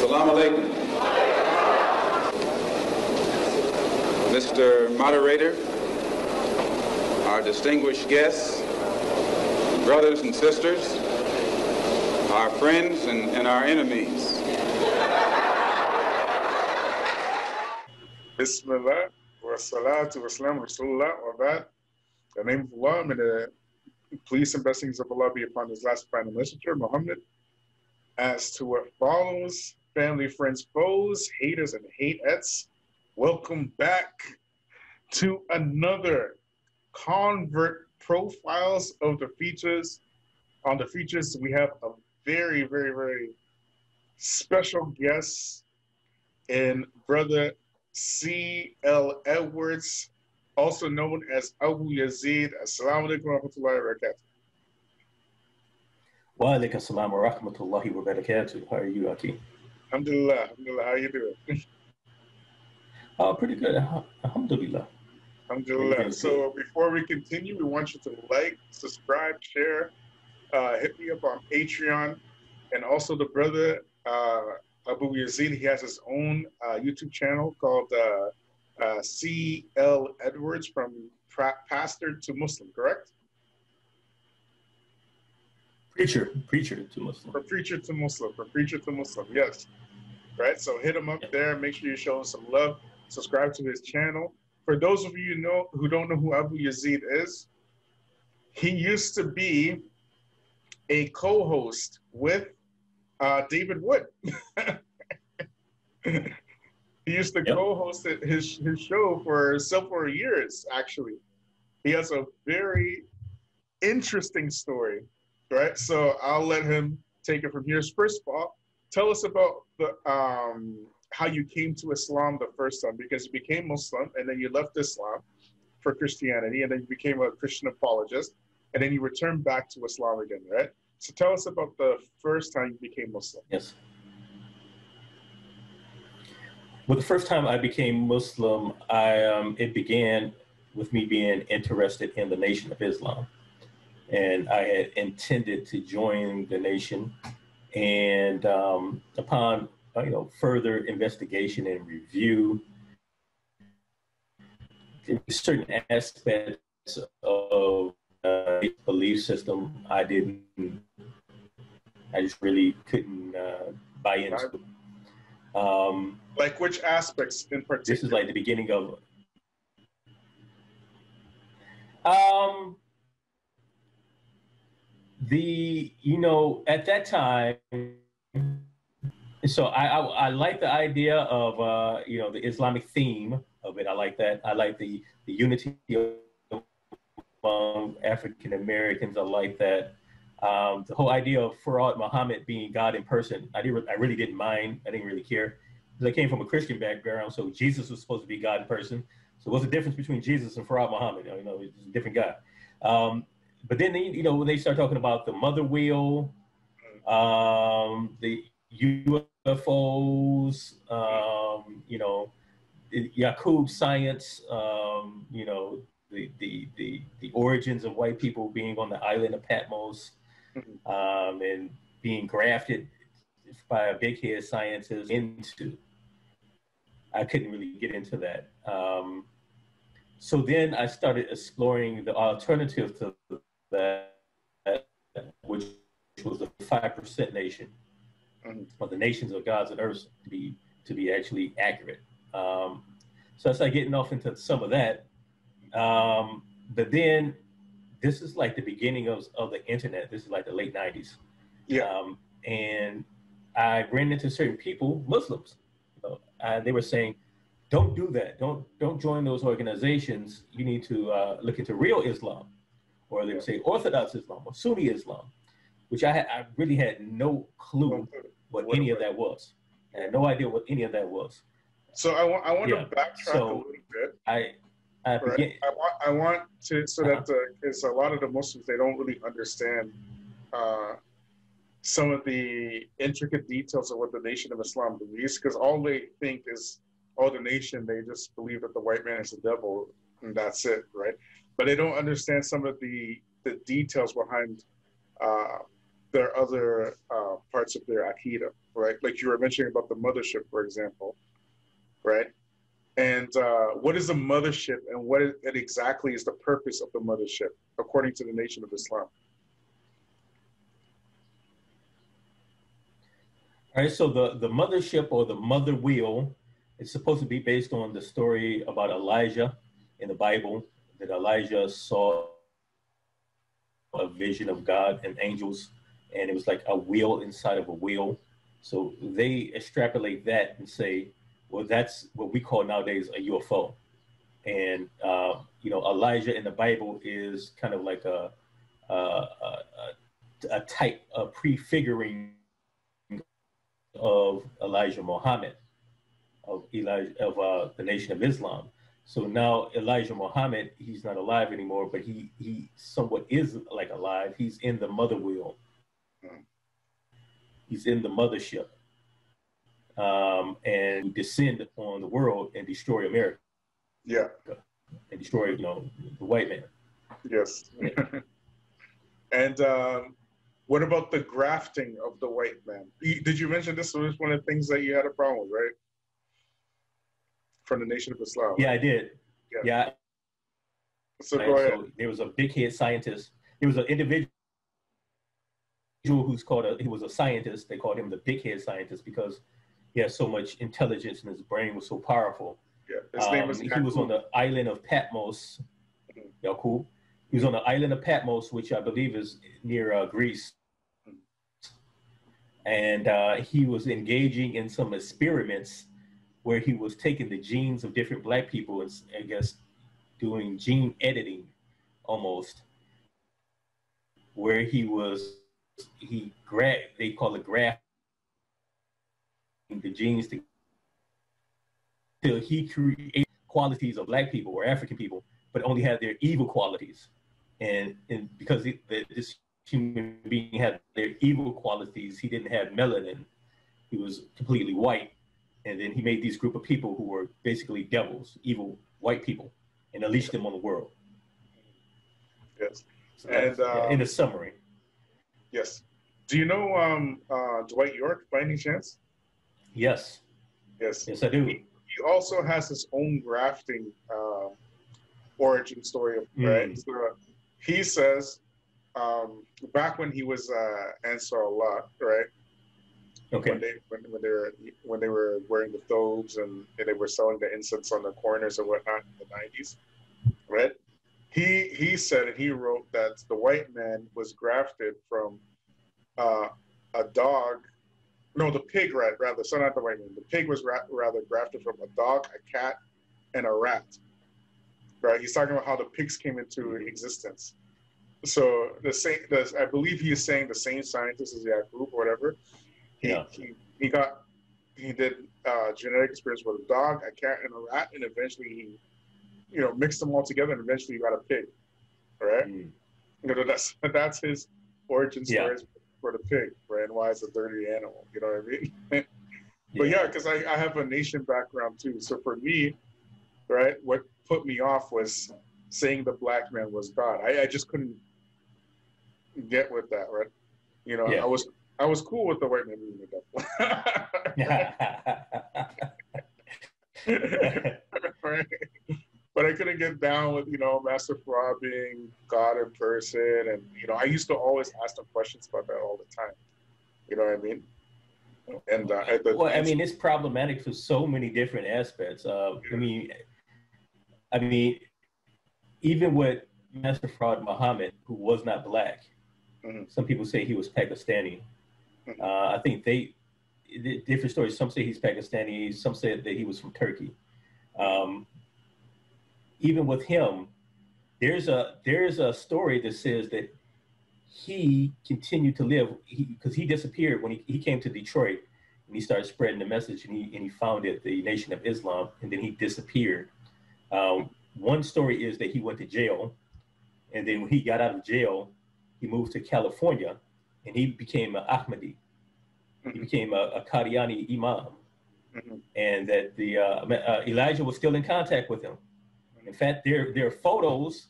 Assalamu alaikum. Mr. Moderator, our distinguished guests, brothers and sisters, our friends and our enemies. Bismillah, wa salatu wa salam, Rasulullah, wa ba'd. The name of Allah, may the peace and blessings of Allah be upon His last final messenger, Muhammad. As to what follows, family, friends, foes, haters, and hateettes, welcome back to another Convert Profiles of the Features. On the features, we have a very, very, very special guest in Brother C.L. Edwards, also known as Abu Yazid. Assalamu alaikum wa rahmatullahi wa barakatuh. Wa alaikum assalam wa rahmatullahi wa barakatuh. How are you, Aki? Alhamdulillah, alhamdulillah. How are you doing? Pretty good. Alhamdulillah. Alhamdulillah. So before we continue, we want you to like, subscribe, share, hit me up on Patreon, and also the brother Abu Yazid, he has his own YouTube channel called C.L. Edwards, from pastor to Muslim, correct? Preacher to Muslim. From preacher to Muslim, yes. Right, so hit him up there. Make sure you show him some love. Subscribe to his channel. For those of you who don't know who Abu Yazid is, he used to be a co-host with David Wood. He used to co-host his show for several years, actually. He has a very interesting story, right? So I'll let him take it from here. First of all, tell us about the how you came to Islam the first time, because you became Muslim and then you left Islam for Christianity, and then you became a Christian apologist, and then you returned back to Islam again, right? So tell us about the first time you became Muslim. Yes. Well, the first time I became Muslim, it began with me being interested in the Nation of Islam. And I had intended to join the nation. And upon further investigation and review, certain aspects of belief system I just really couldn't buy into. Like which aspects in particular? This is like the beginning of at that time. So I like the idea of the Islamic theme of it. I like that. I like the unity among African Americans. I like that. The whole idea of Farad Muhammad being God in person, I really didn't mind. I didn't really care, because I came from a Christian background. So Jesus was supposed to be God in person. So what's the difference between Jesus and Farad Muhammad? He's a different guy. But then when they start talking about the mother wheel, the UFOs, Yaqub science, the origins of white people being on the island of Patmos, and being grafted by a big head scientist into. I couldn't really get into that. So then I started exploring the alternative to that, which was the 5% nation, or the nations of gods and earth, to be actually accurate. So I started getting off into some of that. But then this is like the beginning of the internet. This is like the late 90s. Yeah. And I ran into certain people, Muslims. They were saying, don't do that. Don't join those organizations. You need to look into real Islam. Or they would say Orthodox Islam or Sunni Islam, which I really had no clue what any of that was. I had no idea what any of that was. So I want to backtrack a little bit. I want to, so that because a lot of the Muslims, they don't really understand some of the intricate details of what the Nation of Islam believes, because all they think is, the nation, they just believe that the white man is the devil and that's it, right? But they don't understand some of the details behind their other parts of their Aqidah, right? Like you were mentioning about the mothership, for example, right? And what is a mothership, and exactly is the purpose of the mothership, according to the Nation of Islam? All right, so the mothership or the mother wheel is supposed to be based on the story about Elijah in the Bible, that Elijah saw a vision of God and angels, and it was like a wheel inside of a wheel. So they extrapolate that and say, well, that's what we call nowadays a UFO. And Elijah in the Bible is kind of like a type, a prefiguring of Elijah Muhammad, of the Nation of Islam. So now Elijah Muhammad, he's not alive anymore, but he somewhat is like alive. He's in the mother wheel. He's in the mothership, and descend on the world and destroy America. Yeah. And destroy, the white man. Yes. And what about the grafting of the white man? Did you mention this was one of the things that you had a problem with, right? From the Nation of Islam. Yeah, I did. Yeah. So go ahead. So there was a big head scientist. There was an individual he was a scientist. They called him the big head scientist because he had so much intelligence and his brain was so powerful. Yeah, his name was he was on the island of Patmos. Mm-hmm. Cool. He was on the island of Patmos, which I believe is near Greece. And he was engaging in some experiments where he was taking the genes of different black people and, I guess, doing gene editing almost, where they call it grafting the genes till he created qualities of black people or African people, but only had their evil qualities. And because this human being had their evil qualities, he didn't have melanin. He was completely white. And then he made these group of people who were basically devils, evil white people, and unleashed them on the world. Yes. So and in a summary. Yes. Do you know Dwight York by any chance? Yes. Yes. Yes, I do. He also has his own grafting origin story, right? So he says back when he was Ansar Allah, right? Okay. When they were wearing the thobes and they were selling the incense on the corners and whatnot in the 90s, right? He said, and he wrote that the white man was grafted from a dog. No, the pig, rather. So not the white man. The pig was rather grafted from a dog, a cat, and a rat. Right? He's talking about how the pigs came into existence. So I believe he is saying the same scientist as Yaqub or whatever. He did genetic experiments with a dog, a cat, and a rat, and eventually he, mixed them all together, and eventually you got a pig, right? That's his origin story for the pig, right? And why it's a dirty animal, you know what I mean? But because I have a nation background too, so for me, right, what put me off was saying the black man was God. I just couldn't get with that, right? I was cool with the white man being the devil. Right? But I couldn't get down with, Master Farah being God in person. And, I used to always ask them questions about that all the time. You know what I mean? And it's problematic for so many different aspects. Even with Master Farah Muhammad, who was not black, some people say he was Pakistani. I think different stories. Some say he's Pakistani. Some say that he was from Turkey. Even with him, there's a story that says that he continued to live because he disappeared when he came to Detroit and he started spreading the message and he founded the Nation of Islam, and then he disappeared. One story is that he went to jail, and then when he got out of jail, he moved to California, and he became an Ahmadi. He became a Qadiani imam, and that Elijah was still in contact with him. In fact, there are photos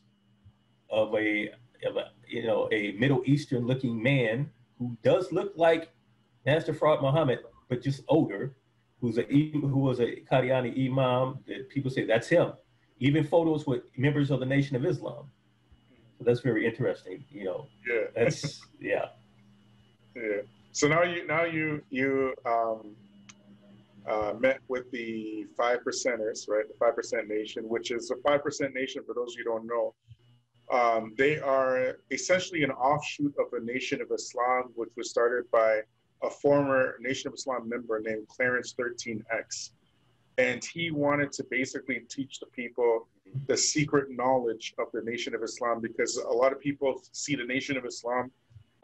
of a Middle Eastern looking man who does look like Master Farah Muhammad but just older, who was a Qadiani imam. That people say that's him. Even photos with members of the Nation of Islam. So that's very interesting. You know, Yeah. that's yeah. Yeah. So now you met with the 5%ers, right? The 5% Nation, which is the 5% Nation. For those of you who don't know, they are essentially an offshoot of the Nation of Islam, which was started by a former Nation of Islam member named Clarence 13X. And he wanted to basically teach the people the secret knowledge of the Nation of Islam, because a lot of people see the Nation of Islam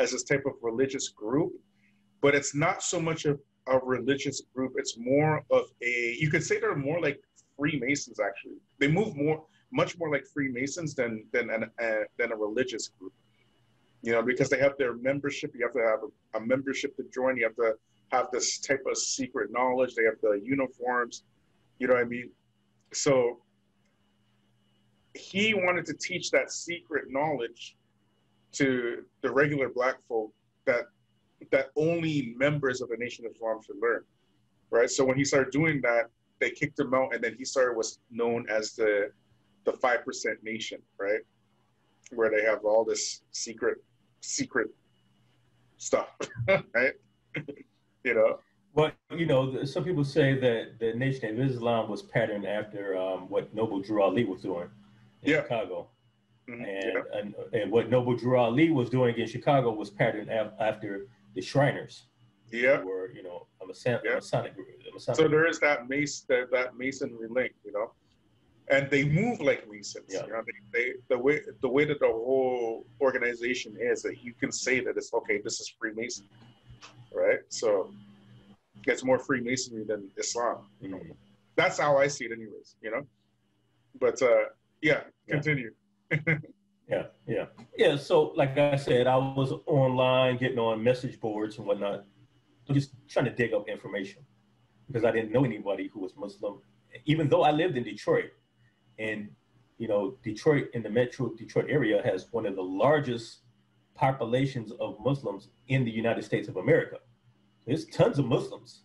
as this type of religious group, but it's not so much of a religious group. It's more of you could say they're more like Freemasons, actually. They move much more like Freemasons than a religious group, you know, because they have their membership. You have to have a membership to join. You have to have this type of secret knowledge. They have the uniforms, you know what I mean? So he wanted to teach that secret knowledge to the regular black folk that only members of the Nation of Islam should learn, right? So when he started doing that, they kicked him out, and then he started what's known as the 5% Nation, right? Where they have all this secret stuff, right? You know? Well, you know, some people say that the Nation of Islam was patterned after what Noble Drew Ali was doing in Chicago. Mm-hmm. And what Noble Drew Ali was doing in Chicago was patterned after the Shriners. Yeah. Who were, you know, a Masonic group. So there is that Masonry link, you know? And they move like Masons. Yeah. You know, the way that the whole organization is, that you can say that it's okay, this is Freemason, right? So it's more Freemasonry than Islam. Mm-hmm. That's how I see it, anyways. You know, but continue. Yeah. So, like I said, I was online, getting on message boards and whatnot, just trying to dig up information because I didn't know anybody who was Muslim, even though I lived in Detroit. And, you know, Detroit in the metro Detroit area has one of the largest populations of Muslims in the United States of America. There's tons of Muslims,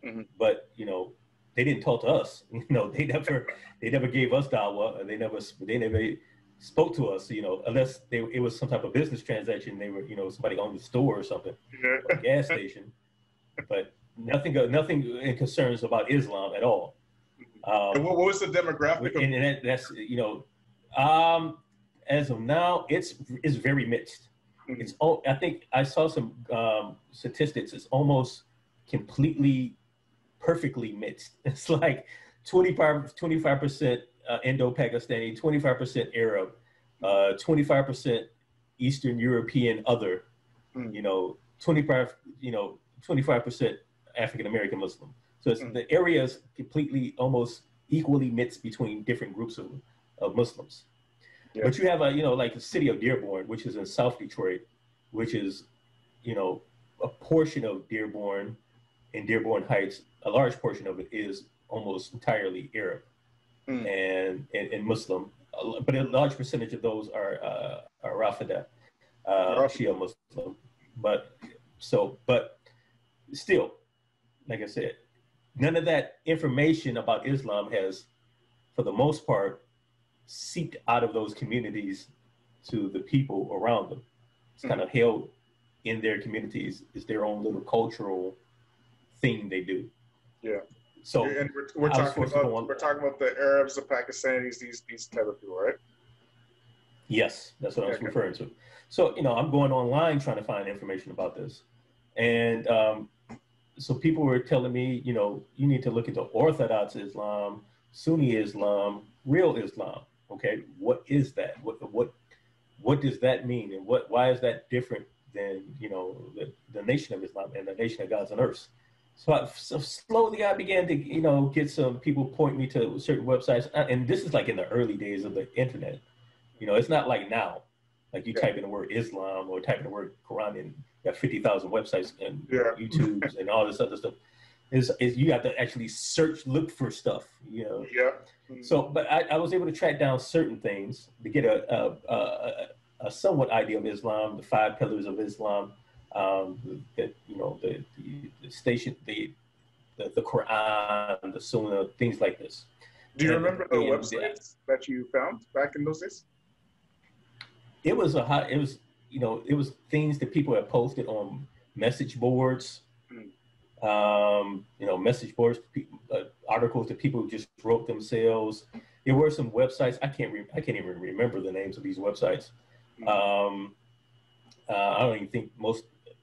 mm-hmm. but, you know, they didn't talk to us. You know, they never gave us dawah, and they never spoke to us, you know, unless it was some type of business transaction. They were, you know, somebody owned the store or something, or a gas station, but nothing in concerns about Islam at all. And what was the demographic? And that's, you know, as of now, it's very mixed. Mm-hmm. It's all, I think I saw some statistics. It's almost completely perfectly mixed. It's like 25% Indo-Pakistani, 25% Arab, 25% Eastern European other, you know, 25% African American Muslim. So it's, the area is completely, almost equally mixed between different groups of Muslims. Yeah. But you have like the city of Dearborn, which is in South Detroit, which is, you know, a portion of Dearborn and Dearborn Heights. A large portion of it is almost entirely Arab and Muslim, but a large percentage of those are Rafida, Shia Muslim. But still, like I said, none of that information about Islam has, for the most part, seeped out of those communities to the people around them. It's kind of held in their communities. It's their own little cultural thing they do. Yeah. So, and we're talking about the Arabs, the Pakistanis, these type of people, right? Yes, that's what I was referring to. So, you know, I'm going online trying to find information about this, and so people were telling me, you know, you need to look into Orthodox Islam, Sunni Islam, real Islam. Okay, what is that? What does that mean, and why is that different than, you know, the Nation of Islam and the Nation of Gods on Earth? So slowly I began to, you know, get some people point me to certain websites, and this is like in the early days of the internet. You know, it's not like now, like you type in the word Islam or type in the word Quran and you got 50,000 websites and YouTubes and all this other stuff. Is you have to actually look for stuff, you know. Yeah. So, but I was able to track down certain things to get a somewhat idea of Islam, the 5 pillars of Islam, that the station, the Quran, the Sunnah, things like this. Do you remember the websites that you found back in those days? It was it was things that people had posted on message boards. Message boards, articles that people just wrote themselves. There were some websites. I can't even remember the names of these websites. I don't even think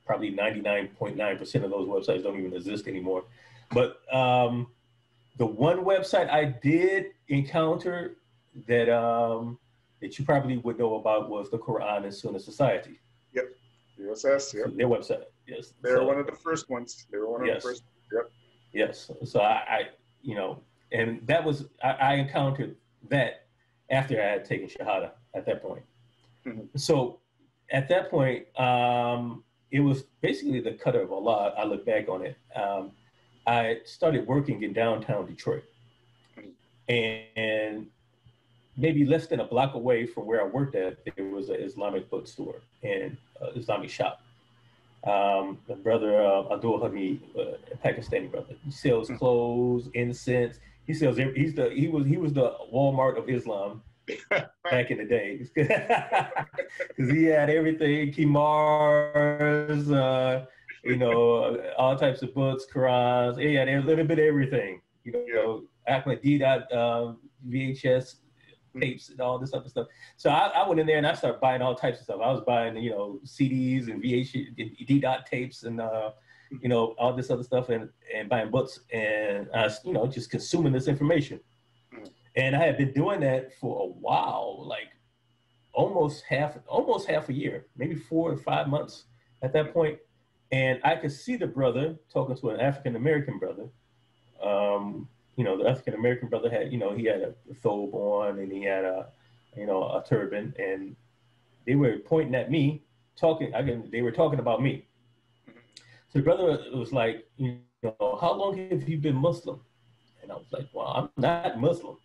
probably 99.9% of those websites don't even exist anymore. But the one website I did encounter that that you probably would know about was the Quran and Sunnah Society. Yep. USS, yep. So their website, yes. They were one of the first ones. They were one of the first. Yep. Yes. So I and that was, I encountered that after I had taken Shahada at that point. So at that point, it was basically the qadr of Allah. I look back on it. I started working in downtown Detroit, and maybe less than a block away from where I worked at, there was an Islamic bookstore and Islamic shop. My brother Abdul Hamid, a Pakistani brother, he sells clothes, incense. He sells. He was the Walmart of Islam back in the day, because he had everything, Kimars, all types of books, Qurans. He had a little bit of everything. Ahmed VHS tapes and all this other stuff. So I went in there and I started buying all types of stuff. I was buying, CDs and VHS, D-Dot tapes and, all this other stuff and buying books. And I was, just consuming this information. And I had been doing that for a while, like almost half a year, maybe 4 or 5 months at that point. And I could see the brother talking to an African-American brother. The African-American brother had, he had a thobe on and he had a turban, and they were pointing at me, they were talking about me. So the brother was like, how long have you been Muslim? And I was like, well, I'm not Muslim.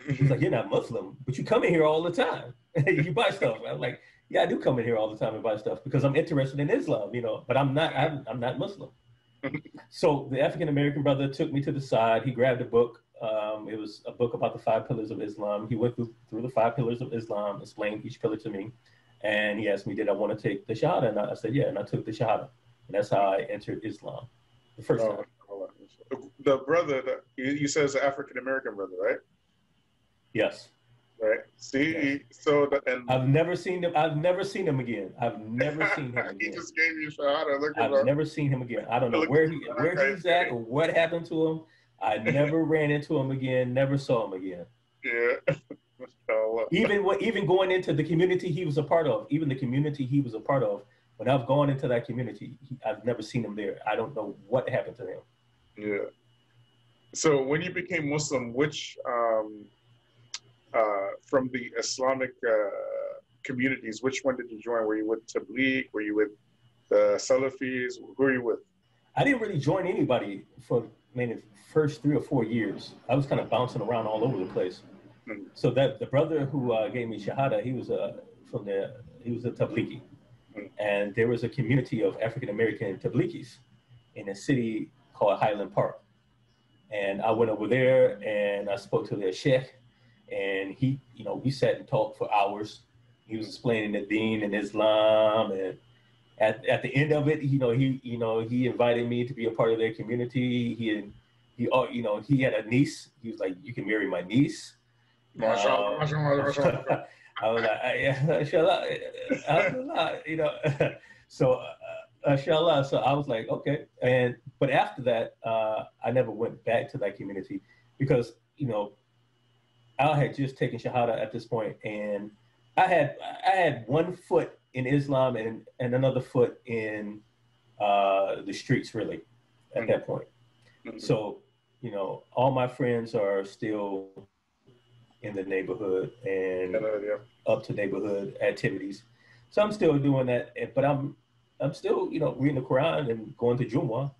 He's like, you're not Muslim, but you come in here all the time. You buy stuff. I was like, yeah, I do come in here all the time and buy stuff because I'm interested in Islam, but I'm not Muslim. So the African-American brother took me to the side. He grabbed a book. It was a book about the 5 pillars of Islam. He went through the 5 pillars of Islam, explained each pillar to me. And he asked me, did I want to take the Shahada? And I said, yeah. And I took the Shahada. And that's how I entered Islam the first time. The brother, you said is an African-American brother, right? Yes. Right. See, yes. So I've never seen him. I've never seen him again. I've never seen him again. He just gave you Shahada. I've never seen him again. I don't know where he's at or what happened to him. I never ran into him again. Never saw him again. Yeah. Even going into the community he was a part of, when I've gone into that community, I've never seen him there. I don't know what happened to him. Yeah. So when you became Muslim, which from the Islamic communities, which one did you join? Were you with Tabligh? Were you with the Salafis? Who were you with? I didn't really join anybody for the first 3 or 4 years. I was kind of bouncing around all over the place. Mm-hmm. So that the brother who gave me Shahada, he was a Tablighi. Mm-hmm. And there was a community of African-American Tablighis in a city called Highland Park. And I went over there and I spoke to their sheikh, and he, we sat and talked for hours. He was explaining the deen and Islam, and at the end of it, he invited me to be a part of their community. He had a niece. He was like, "You can marry my niece." I was like, so. Inshallah. So I was like, okay. But after that, I never went back to that community because, I had just taken Shahada at this point, and I had one foot in Islam and another foot in the streets, really, at that point. Mm-hmm. So, all my friends are still in the neighborhood and up to neighborhood activities. So I'm still doing that, but I'm still, reading the Quran and going to Jumu'ah,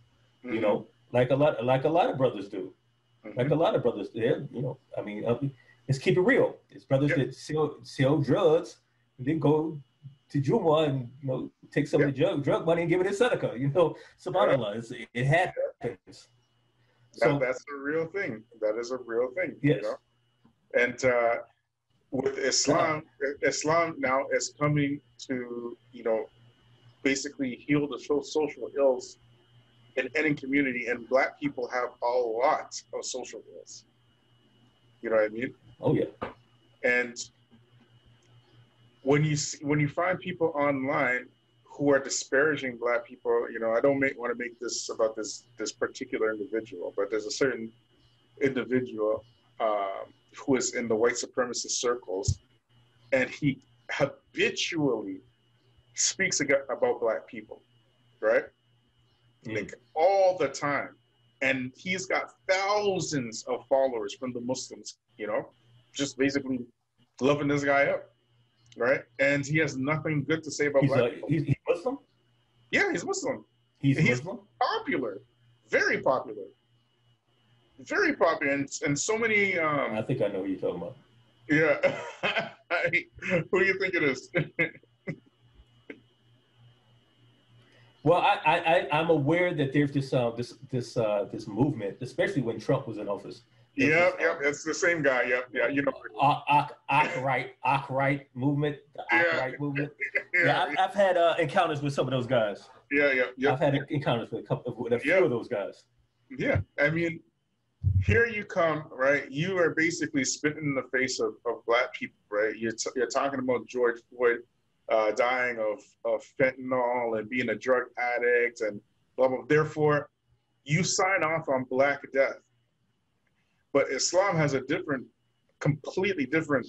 mm-hmm. like a lot of brothers do. Mm-hmm. Like a lot of brothers there, let's keep it real. It's brothers that sell drugs and then go to Jumu'ah and, take some of the drug money and give it to Seneca. You know, subhanAllah, it happens. So that's a real thing. That is a real thing. Yes. You know? And with Islam, Islam now is coming to, you know, basically heal the social ills in any community, and Black people have a lot of social ills. You know what I mean? Oh yeah. And when you find people online who are disparaging Black people, you know, I don't want to make this about this particular individual, but there's a certain individual who is in the white supremacist circles, and he habitually speaks about Black people, right? Like all the time. And he's got thousands of followers from the Muslims, you know, just basically loving this guy up, right? And he has nothing good to say about Black people. He's Muslim? Yeah, he's Muslim. He's Muslim? Popular, very popular. Very popular, and so many... I think I know who you're talking about. Yeah. Who do you think it is? Well, I'm aware that there's this movement, especially when Trump was in office. Yep, it's the same guy. Yep, you know. Ak-right movement, the Ak-right movement. Yeah, I've had encounters with some of those guys. Yeah. I've had encounters with a few of those guys. Yeah, I mean, here you come, right? You are basically spitting in the face of Black people, right? You're talking about George Floyd dying of fentanyl and being a drug addict and blah, blah. Therefore, you sign off on Black death. But Islam has a completely different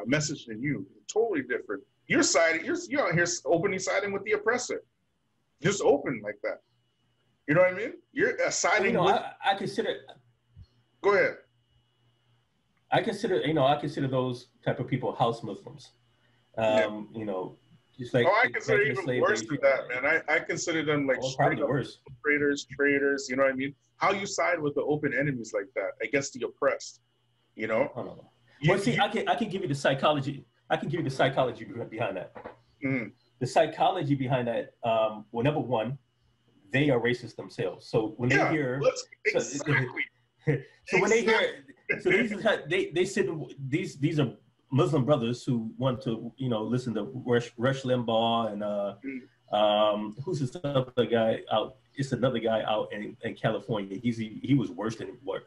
message than you. Totally different. You're out here openly siding with the oppressor. Just open like that. You know what I mean? You're siding with... I consider... Go ahead. I consider those type of people house Muslims. You know, just like... Oh, I consider even worse than that, man. I consider them like probably worse. traitors, you know what I mean? How you side with the open enemies like that against the oppressed, you know? I don't know. Well, see, I can give you the psychology. I can give you the psychology behind that. Mm. The psychology behind that, well, number one, they are racist themselves. So when they hear, when they hear, so these are Muslim brothers who want to, you know, listen to Rush Limbaugh and who's this other guy out? It's another guy out in California. He was worse than what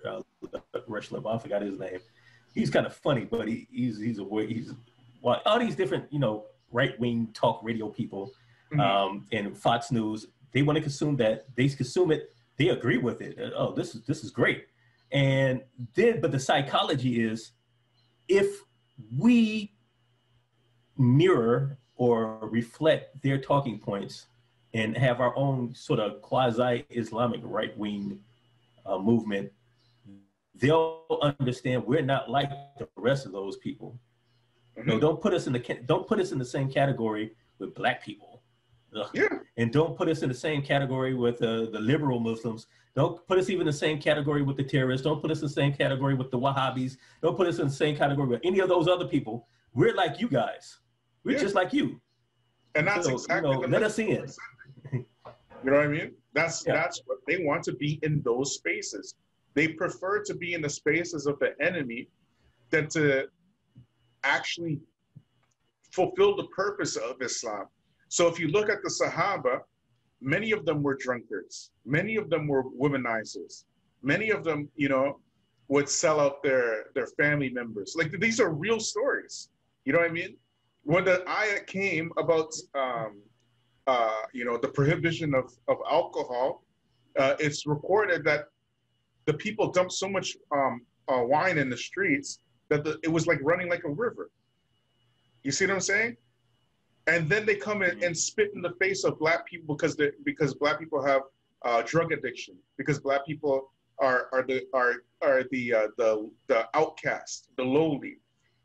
Rush Limbaugh. I forgot his name. He's kind of funny, but he's all these different, you know, right wing talk radio people and Fox News. They want to consume that. They consume it. They agree with it. Oh, this is great. And then, but the psychology is, if we mirror or reflect their talking points and have our own sort of quasi-Islamic right-wing movement, they'll understand we're not like the rest of those people. No, don't put us in the same category with Black people. And don't put us in the same category with the liberal Muslims. Don't put us even in the same category with the terrorists. Don't put us in the same category with the Wahhabis. Don't put us in the same category with any of those other people. We're like you guys. We're just like you. And that's exactly, you know, let us in. You know what I mean? That's what they want, to be in those spaces. They prefer to be in the spaces of the enemy than to actually fulfill the purpose of Islam. So if you look at the Sahaba, many of them were drunkards. Many of them were womanizers. Many of them, you know, would sell out their family members. Like, these are real stories. You know what I mean? When the ayat came about, you know, the prohibition of alcohol, it's recorded that the people dumped so much wine in the streets that it was like running like a river. You see what I'm saying? And then they come in and spit in the face of Black people because Black people have drug addiction, because Black people are the outcast, the lowly.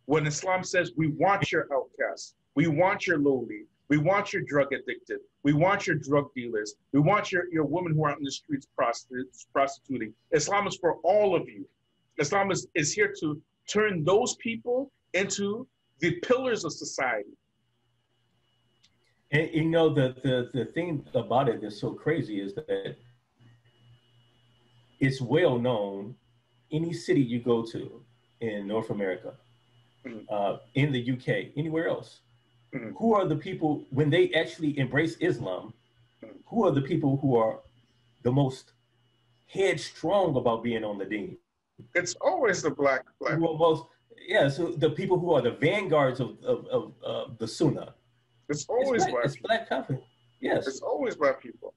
When Islam says, we want your outcast, we want your lowly, we want your drug addicted, we want your drug dealers, we want your women who are out in the streets prostituting. Islam is for all of you. Islam is here to turn those people into the pillars of society. And you know, the thing about it that's so crazy is that it's well known, any city you go to in North America, in the UK, anywhere else, who are the people, when they actually embrace Islam, who are the people who are the most headstrong about being on the deen? It's always the black Who are people. most, yeah, so the people who are the vanguards of the Sunnah. It's always black It's people. black company. Yes. It's always black people,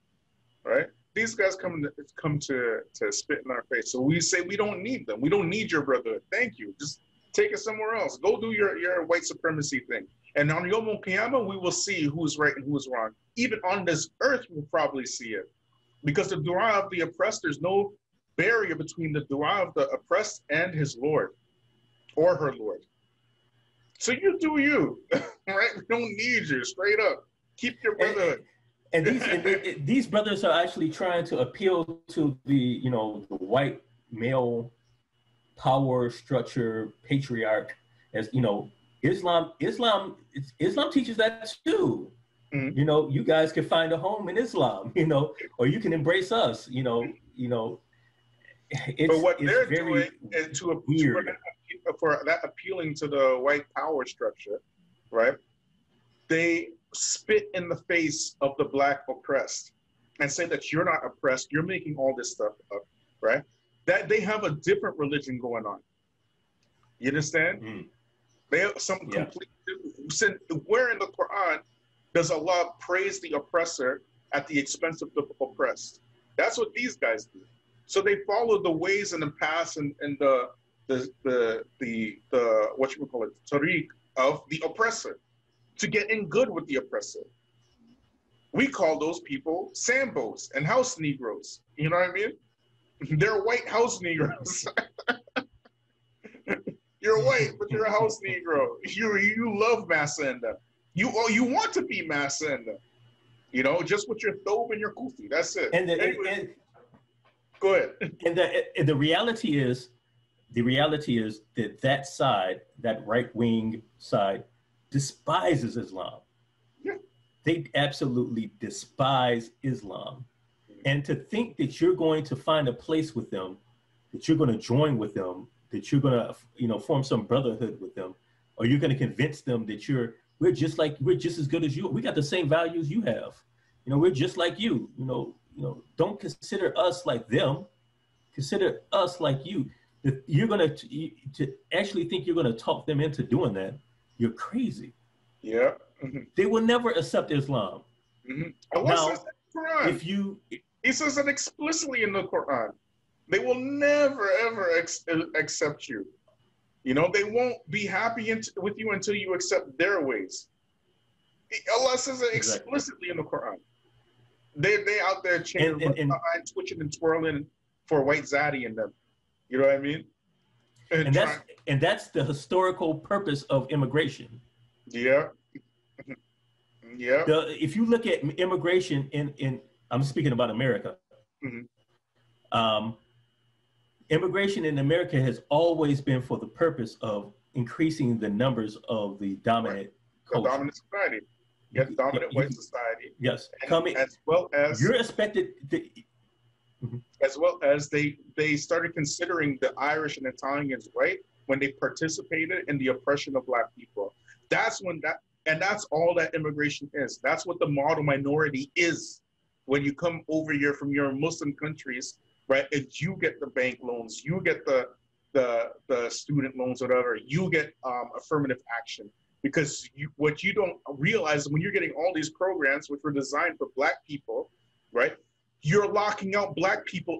right? These guys come to spit in our face. So we say we don't need them. We don't need your brotherhood. Thank you. Just take it somewhere else. Go do your white supremacy thing. And on Yom Kiyama, we will see who's right and who's wrong. Even on this earth, we'll probably see it. Because the dua of the oppressed, there's no barrier between the dua of the oppressed and his Lord or her Lord. So you do you, right? We don't need you, straight up. Keep your brotherhood. And these brothers are actually trying to appeal to the white male power structure patriarch, as Islam teaches that too. Mm-hmm. You guys can find a home in Islam, or you can embrace us, But what they're doing is for that appealing to the white power structure, right? They spit in the face of the black oppressed and say that you're not oppressed, you're making all this stuff up, right? That they have a different religion going on. You understand? Mm. They have some complete different. Where in the Quran does Allah praise the oppressor at the expense of the oppressed? That's what these guys do. So they follow the ways and the paths and the what you would call it, tariq of the oppressor to get in good with the oppressor. We call those people Sambos and house Negroes. You know what I mean? They're white house Negroes. You're white, but you're a house Negro. You love massa in them. You want to be massa in them. Just with your thobe and your kufi. That's it. Anyway, go ahead. And the reality is that side, that right-wing side, despises Islam. Yeah. They absolutely despise Islam. And to think that you're going to find a place with them, that you're going to join with them, that you're going to, form some brotherhood with them, or you're going to convince them that we're just as good as you. We got the same values you have. We're just like you. Don't consider us like them. Consider us like you. If you're going to actually think you're going to talk them into doing that, you're crazy. Yeah. Mm-hmm. They will never accept Islam. Mm-hmm. Now, says that in the Quran. He says that explicitly in the Quran. They will never, ever accept you. They won't be happy with you until you accept their ways. Allah says it explicitly in the Quran. They out there changing behind, twitching and twirling for white zaddy in them. You know what I mean? And that's the historical purpose of immigration. Yeah. Yeah. If you look at immigration in I'm speaking about America. Mm-hmm. Immigration in America has always been for the purpose of increasing the numbers of the dominant culture. The dominant society. Yes, dominant white society. Yes. As well as you're expected to, as well as they started considering the Irish and Italians right when they participated in the oppression of black people. That's all that immigration is. That's what the model minority is. When you come over here from your Muslim countries, right, and you get the bank loans, you get the student loans, whatever, you get affirmative action. Because what you don't realize when you're getting all these programs which were designed for black people, right, you're locking out black people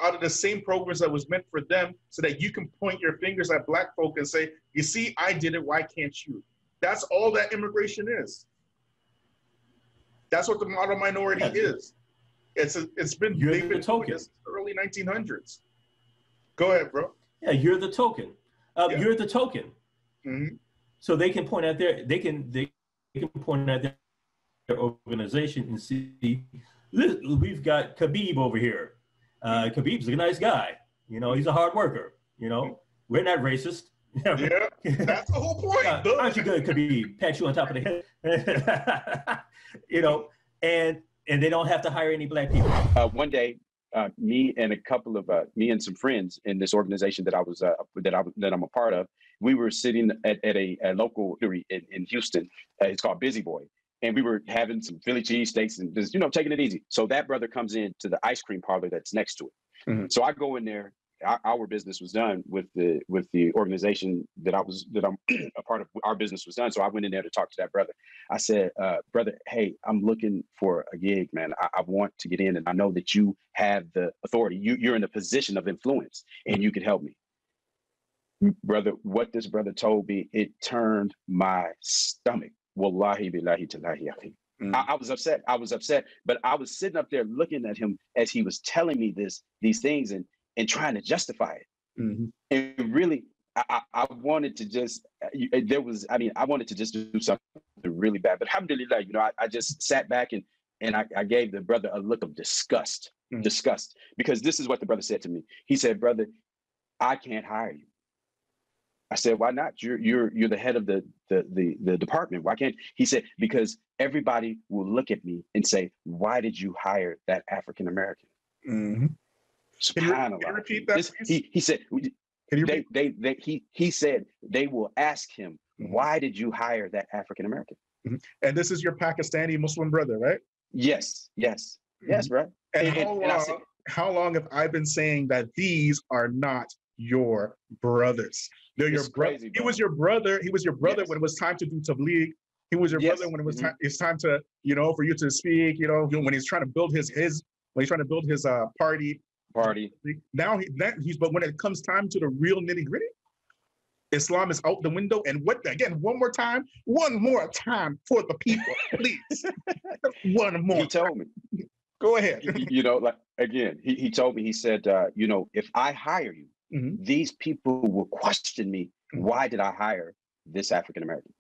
out of the same programs that was meant for them so that you can point your fingers at black folk and say, you see, I did it, why can't you? That's all that immigration is. That's what the model minority is. It's been they've been doing this since the early 1900s. Go ahead, bro. Yeah, you're the token. You're the token. Mm-hmm. So they can point at they can point at their organization and see, we've got Khabib over here. Khabib's a nice guy. He's a hard worker. We're not racist. Yeah, that's the whole point. Aren't you good? Could be pat you on top of the head. You know, and they don't have to hire any black people. One day, me and a couple of me and some friends in this organization that I'm a part of, we were sitting at a local eatery in Houston. It's called Busy Boy, and we were having some Philly cheesesteaks and just taking it easy. So that brother comes in to the ice cream parlor that's next to it. Mm-hmm. So I go in there. Our business was done with the organization that I'm a part of. Our business was done. So I went in there to talk to that brother. I said, brother, hey, I'm looking for a gig, man. I want to get in, and I know that you have the authority. You're in a position of influence, and you can help me. Brother, what this brother told me, it turned my stomach. Wallahi billahi talahi. I was upset. But I was sitting up there looking at him as he was telling me these things and trying to justify it. Mm-hmm. And really, I wanted to just, I wanted to just do something really bad. But alhamdulillah, I just sat back and I gave the brother a look of disgust, because this is what the brother said to me. He said, brother, I can't hire you. I said, why not? You're the head of the department. Why can't? He said, because everybody will look at me and say, why did you hire that African American? Mm-hmm. Can you repeat that? He said, he said they will ask him, why did you hire that African American? Mm-hmm. And this is your Pakistani Muslim brother, right? Yes, bro. And how long have I been saying that these are not your brothers? They're your brother. He was your brother. He was your brother when it was time to do tabligh. He was your brother when it was time. It's time to, for you to speak. When he's trying to build his party. Now but when it comes time to the real nitty gritty, Islam is out the window. And one more time for the people, please. One more. He told me. Go ahead. He told me. He said, if I hire you, these people will question me. Why did I hire this African American?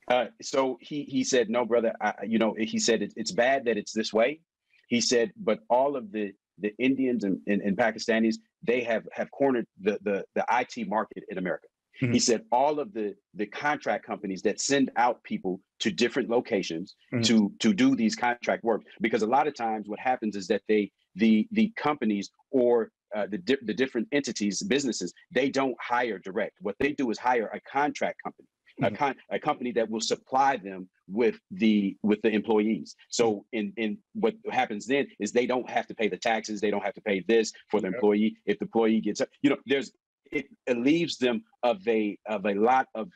So he said, no, brother. He said it's bad that it's this way. He said, but all of the Indians and Pakistanis, they have cornered the IT market in America. Mm-hmm. He said all of the contract companies that send out people to different locations to do these contract work, because a lot of times what happens is that the companies or the different entities, businesses, they don't hire direct. What they do is hire a contract company. A company that will supply them with the employees. So in what happens then is they don't have to pay the taxes. They don't have to pay this for the employee. If the employee gets, it leaves them of a lot of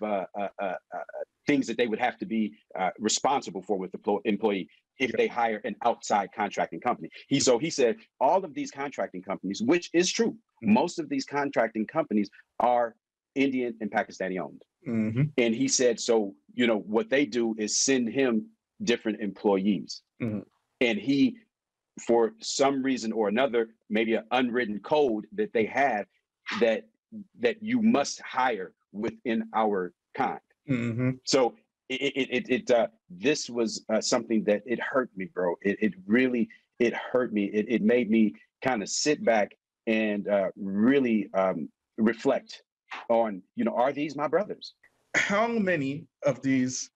things that they would have to be responsible for with the employee if they hire an outside contracting company. He said all of these contracting companies, which is true, most of these contracting companies are Indian and Pakistani owned. Mm-hmm. And he said, so, what they do is send him different employees. Mm-hmm. And he, for some reason or another, maybe an unwritten code that they have that you must hire within our kind. Mm-hmm. So this was something that it hurt me, bro. It really hurt me. It made me kind of sit back and really reflect on, are these my brothers? How many of these,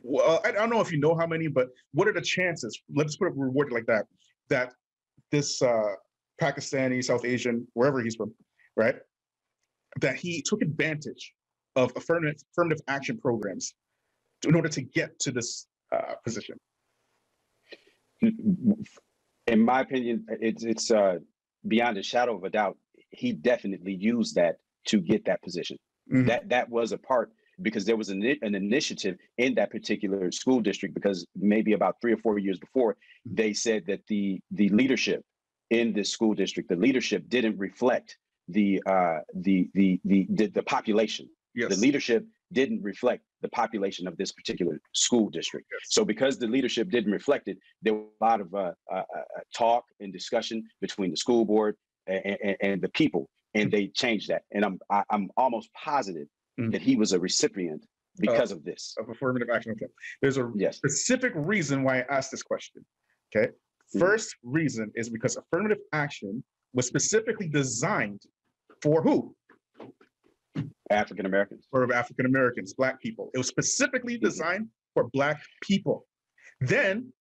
well, I don't know if you know how many, but what are the chances, let's put it rewarded like that this Pakistani, South Asian, wherever he's from, right, that he took advantage of affirmative action programs in order to get to this position? In my opinion, it's beyond a shadow of a doubt, he definitely used that to get that position. Mm-hmm. That was a part, because there was an initiative in that particular school district, because maybe about 3 or 4 years before, they said that the leadership in this school district, the leadership didn't reflect the population. Yes. The leadership didn't reflect the population of this particular school district. Yes. So because the leadership didn't reflect it, there was a lot of talk and discussion between the school board and the people. And they changed that, and I'm almost positive that he was a recipient because of this. Of affirmative action. Okay. There's a specific reason why I asked this question. Okay. First reason is because affirmative action was specifically designed for who? African Americans. For African Americans, Black people. It was specifically designed for Black people. Then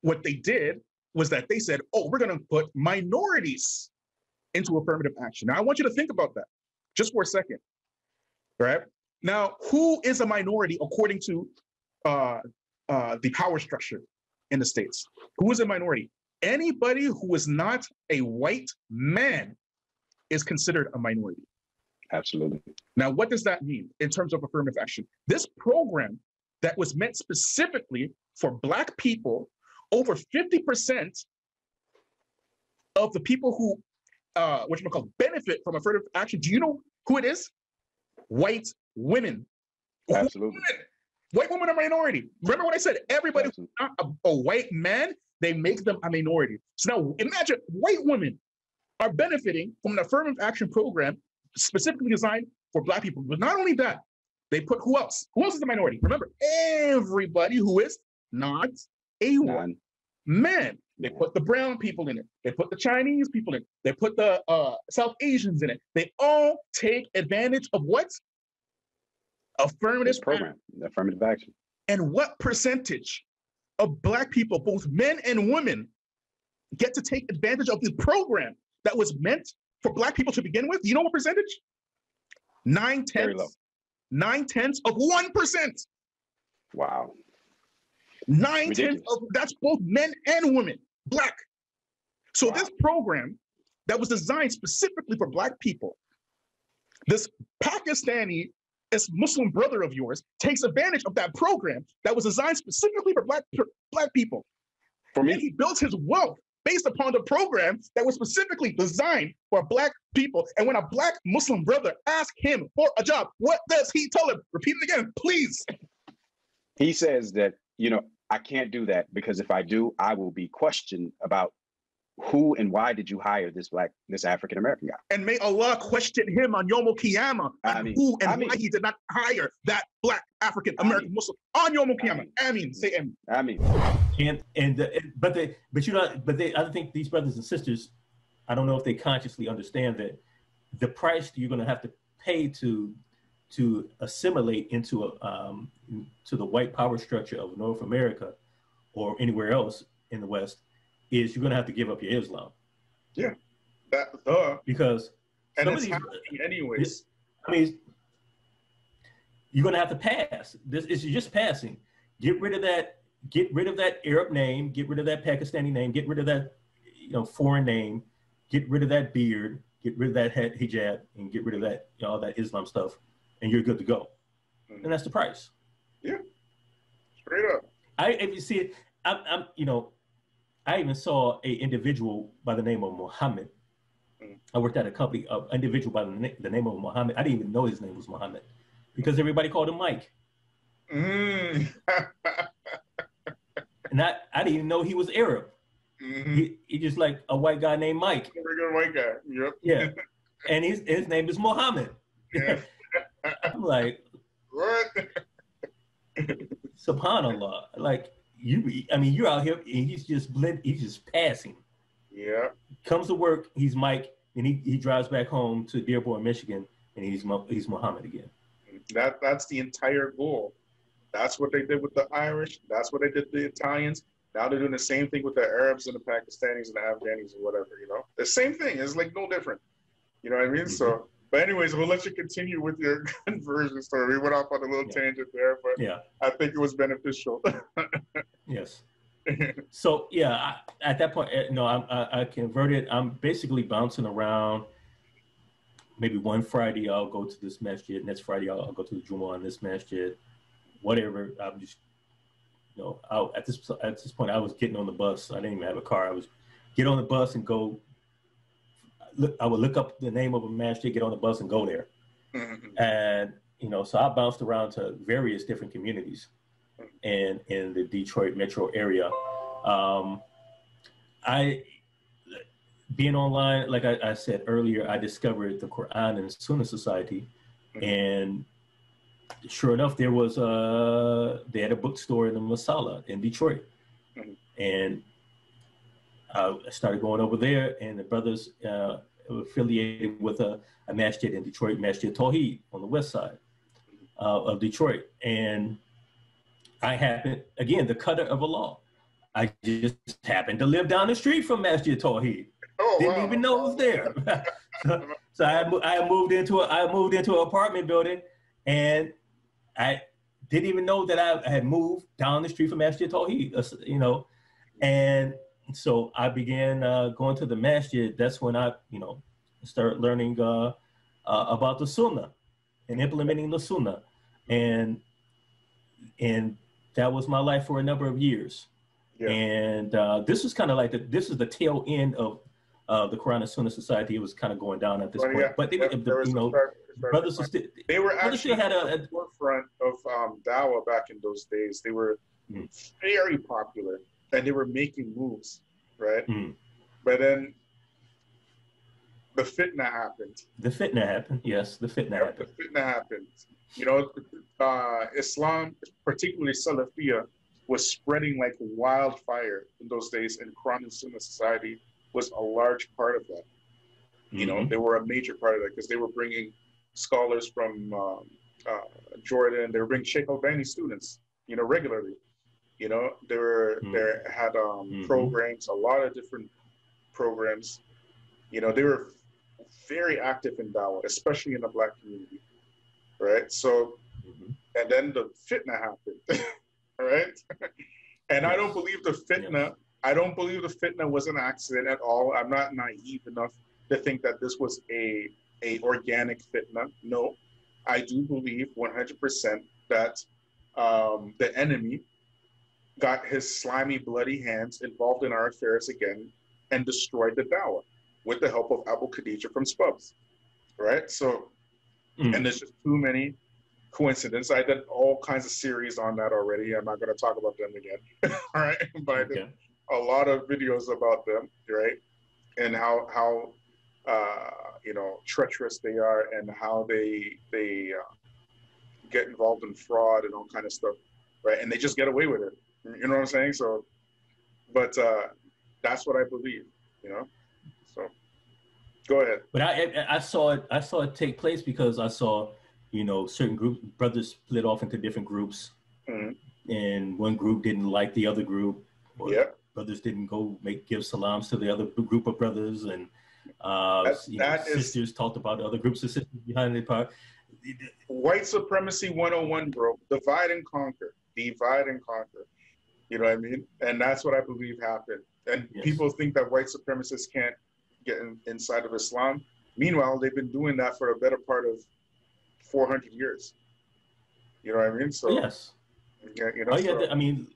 what they did was that they said, oh, we're going to put minorities into affirmative action. Now, I want you to think about that just for a second, right? Now, who is a minority according to the power structure in the States? Who is a minority? Anybody who is not a white man is considered a minority. Absolutely. Now, what does that mean in terms of affirmative action? This program that was meant specifically for Black people, over 50% of the people who benefit from affirmative action, do you know who it is? White women. Absolutely. White women are a minority. Remember what I said? Everybody who's not a white man, they make them a minority. So now imagine white women are benefiting from an affirmative action program specifically designed for Black people. But not only that, they put who else? Who else is a minority? Remember, everybody who is not a white man. They put the brown people in it. They put the Chinese people in it. They put the South Asians in it. They all take advantage of what? Affirmative program, affirmative action. And what percentage of Black people, both men and women, get to take advantage of the program that was meant for Black people to begin with? You know what percentage? 9/10. 9/10 of 1%. Wow. 9/10 of that's both men and women, Black. So this program that was designed specifically for Black people, this Pakistani, this Muslim brother of yours takes advantage of that program that was designed specifically for Black people. For me, and he built his wealth based upon the program that was specifically designed for Black people. And when a Black Muslim brother asks him for a job, what does he tell him? Repeat it again, please. He says that, I can't do that because if I do, I will be questioned about who and why did you hire this African American guy? And may Allah question him on Yom Kiyama on who and why he did not hire that Black African American Muslim on Yom Kiyama. Ameen. Say ameen. I think these brothers and sisters, I don't know if they consciously understand that the price you're going to have to pay to assimilate into to the white power structure of North America or anywhere else in the West is you're going to have to give up your Islam. Yeah, because and it's happening anyways. I mean, you're going to have to pass. This is just passing. Get rid of that. Get rid of that Arab name. Get rid of that Pakistani name. Get rid of that foreign name. Get rid of that beard. Get rid of that hijab, and get rid of that all that Islam stuff, and you're good to go. And that's the price. Yeah, straight up. If you see it, I even saw an individual by the name of Muhammad. I worked at a company, an individual by the name of Muhammad. I didn't even know his name was Muhammad because everybody called him Mike. And I didn't even know he was Arab. He just like a white guy named Mike. A regular white guy. Yep. Yeah. And his name is Muhammad. Yeah. I'm like, what? Subhanallah. Like you're out here and he's just passing. Yeah. Comes to work, he's Mike, and he drives back home to Dearborn, Michigan, and he's Muhammad again. That's the entire goal. That's what they did with the Irish. That's what they did with the Italians. Now they're doing the same thing with the Arabs and the Pakistanis and the Afghanis and whatever, The same thing. It's like no different. You know what I mean? So, but anyways, we'll let you continue with your conversion story. We went off on a little tangent there, but I think it was beneficial. Yes. So, at that point, I converted. I'm basically bouncing around. Maybe one Friday I'll go to this masjid. Next Friday I'll go to the Jummah in this masjid. Whatever. I'm just, at this point I was getting on the bus. I didn't even have a car. I was get on the bus and go. I would look up the name of a masjid, get on the bus and go there. And, so I bounced around to various different communities in the Detroit metro area. Being online, like I said earlier, I discovered the Quran and Sunnah Society. And sure enough, there was they had a bookstore in the Masala in Detroit. And I started going over there, and the brothers affiliated with a masjid in Detroit, Masjid Tawheed on the west side of Detroit. And I happened, again, the cutter of a law. I just happened to live down the street from Masjid Tawheed. Oh, Didn't wow. even know it was there. so I moved into an apartment building, and I didn't even know that I had moved down the street from Masjid Tawheed, you know. And so I began going to the masjid. That's when I, you know, started learning about the Sunnah and implementing the Sunnah, and that was my life for a number of years. Yeah. And this was kind of like this is the tail end of the Quran and Sunnah Society. It was kind of going down at this point. Yeah. But they, you know, brothers they were actually still had a forefront of dawah back in those days. They were very popular, and they were making moves, right? But then the fitna happened. The fitna happened. Yes, the fitna happened. The fitna happened. You know, Islam, particularly Salafiyah, was spreading like wildfire in those days, and Quran and Sunnah Society was a large part of that. You know, they were a major part of that because they were bringing scholars from Jordan. They were bringing Sheikh Albani students, you know, regularly. You know, they had programs, a lot of different programs. You know, they were very active in dawah, especially in the Black community, right? So, and then the fitna happened, right? And I don't believe the fitna. I don't believe the fitna was an accident at all. I'm not naive enough to think that this was a organic fitna. No, I do believe 100% that the enemy got his slimy, bloody hands involved in our affairs again and destroyed the dawah with the help of Abu Khadija from Spubs, right? So, and there's just too many coincidences. I did all kinds of series on that already. I'm not going to talk about them again, all right? But I did a lot of videos about them, right? And how you know, treacherous they are, and how they get involved in fraud and all kind of stuff, right? And they just get away with it. You know what I'm saying? So, but that's what I believe, you know? So go ahead. But I saw it take place because I saw, you know, certain brothers split off into different groups, and one group didn't like the other group, or brothers didn't go give salams to the other group of brothers, and sisters talked about other groups of sisters behind the part. White supremacy 101, bro. Divide and conquer. Divide and conquer. You know what I mean? And that's what I believe happened. And people think that white supremacists can't get inside of Islam. Meanwhile, they've been doing that for a better part of 400 years. You know what I mean? So yes. Yeah, you know, I mean,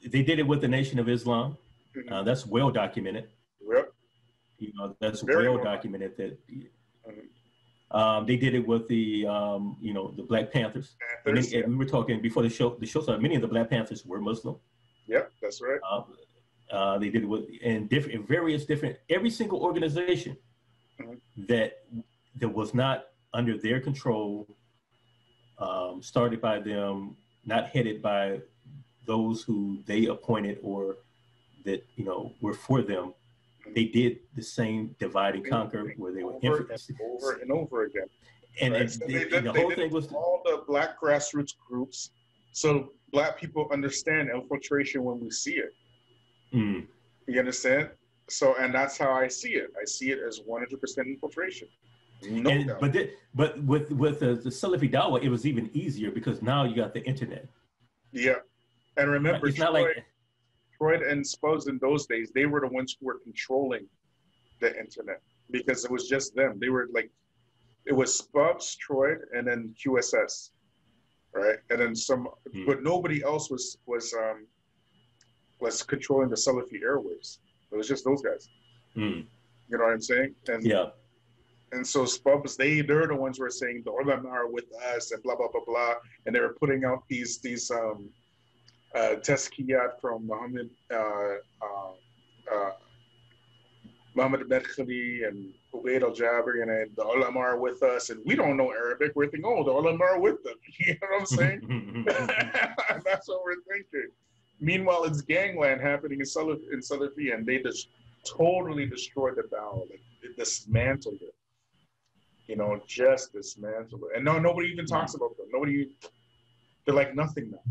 they did it with the Nation of Islam. That's well documented. Yep. You know, that's very well documented that they did it with the you know, the Black Panthers. And we were talking before the show started. Many of the Black Panthers were Muslim. Yep, that's right. They did it with every single organization that was not under their control, started by them, not headed by those who they appointed or that, you know, were for them. They did the same divide and conquer where they were over and over again. And, right? The whole thing was all the Black grassroots groups, so Black people understand infiltration when we see it. You understand? So, and that's how I see it. I see it as 100% infiltration. No doubt. But with the Salafi Dawah, it was even easier because now you got the internet. Yeah, and remember, it's not like Troy and Spubs in those days, they were the ones who were controlling the internet because it was just them. They were like, it was Spubs, Troy, and then QSS, right? And then some, but nobody else was controlling the Salafi airwaves. It was just those guys. You know what I'm saying? And and so Spubs, they're the ones who were saying the ulama are with us and blah blah blah blah, and they were putting out these tazkiyat from Muhammad Berkhali and Ubayd al-Jabri, and the ulama are with us, and we don't know Arabic. We're thinking, oh, the ulama are with them. You know what I'm saying? That's what we're thinking. Meanwhile, it's gangland happening in Salafi, and they just totally destroyed the dawah. Like, dismantled it. You know, just dismantled it. And no, nobody even talks about them. They're like nothing now.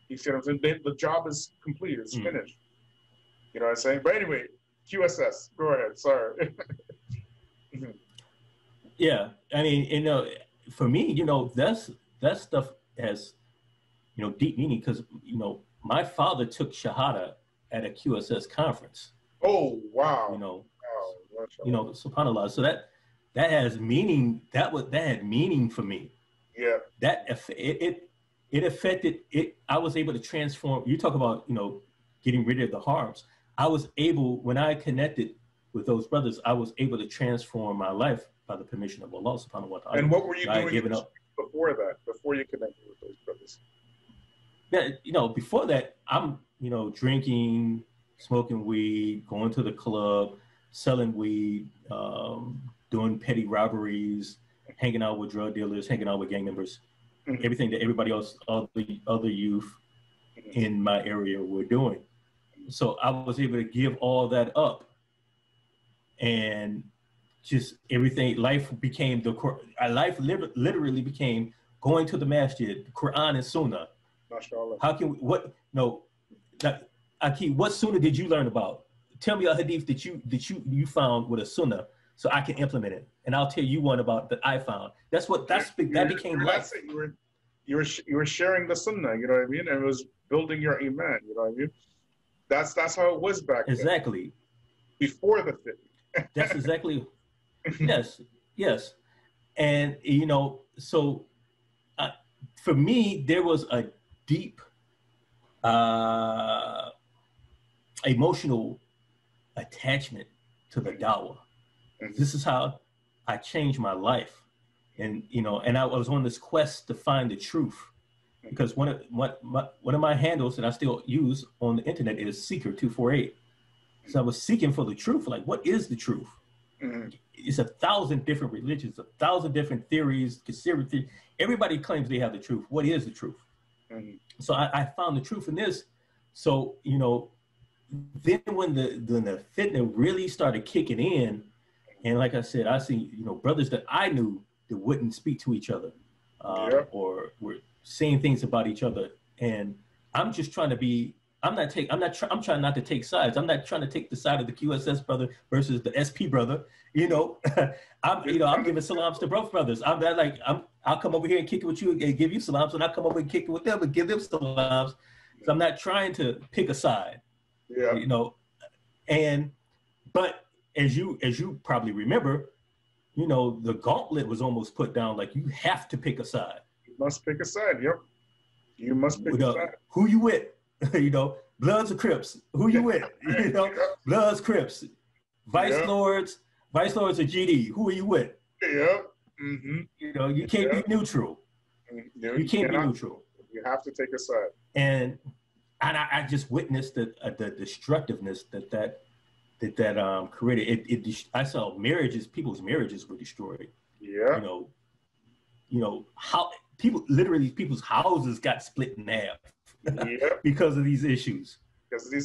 You see what I'm saying? The job is complete. It's finished. You know what I'm saying? But anyway, QSS. Go ahead. Sorry. Yeah, I mean, you know, for me, you know, that stuff has, you know, deep meaning because, you know, my father took Shahada at a QSS conference. Oh, wow. You know, wow. You know, subhanAllah. So that has meaning. That had meaning for me. Yeah. That it affected it. I was able to transform. You talk about, you know, getting rid of the harms. I was able, when I connected with those brothers, I was able to transform my life by the permission of Allah subhanahu wa ta'ala. And what were you doing before that, before you connected with those brothers? Yeah, you know, before that, I'm, you know, drinking, smoking weed, going to the club, selling weed, doing petty robberies, hanging out with drug dealers, hanging out with gang members, everything that everybody else, other youth in my area were doing. So I was able to give all that up, and just everything. Life literally became going to the masjid, Quran and Sunnah. MashaAllah. How can we, Akeem, what Sunnah did you learn about? Tell me a hadith that you found with a Sunnah, so I can implement it, and I'll tell you one about that I found. That became life. You were sharing the Sunnah, you know what I mean, and it was building your iman, you know what I mean. That's how it was back then. Exactly. Before the fitna. That's exactly. Yes. And, you know, so for me, there was a deep emotional attachment to the dawah. This is how I changed my life. And, you know, and I was on this quest to find the truth. Because one of my handles that I still use on the internet is Seeker248. So I was seeking for the truth. Like, what is the truth? It's 1,000 different religions, 1,000 different theories, conspiracy theories. Everybody claims they have the truth. What is the truth? So I found the truth in this. So, you know, then when the fitna really started kicking in, and like I said, I see, you know, brothers that I knew that wouldn't speak to each other or were saying things about each other. And I'm just trying to be, I'm trying not to take sides. I'm not trying to take the side of the QSS brother versus the SP brother. You know, I'm giving salams to both brothers. I'll come over here and kick it with you and give you salams, and I'll come over and kick it with them and give them salams. So I'm not trying to pick a side. Yeah. You know, but as you probably remember, you know, the gauntlet was almost put down. Like, you have to pick a side. You must pick a side. Yep. You must pick a side. Who you with? You know, Bloods or Crips? Who you with? You know, Bloods, Crips, Vice Lords or GD. Who are you with? Yep. You know, you can't be neutral. You can't be neutral. You have to take a side. And I just witnessed the destructiveness that created. I saw people's marriages were destroyed. Yeah. You know how people's houses got split in half because of these issues.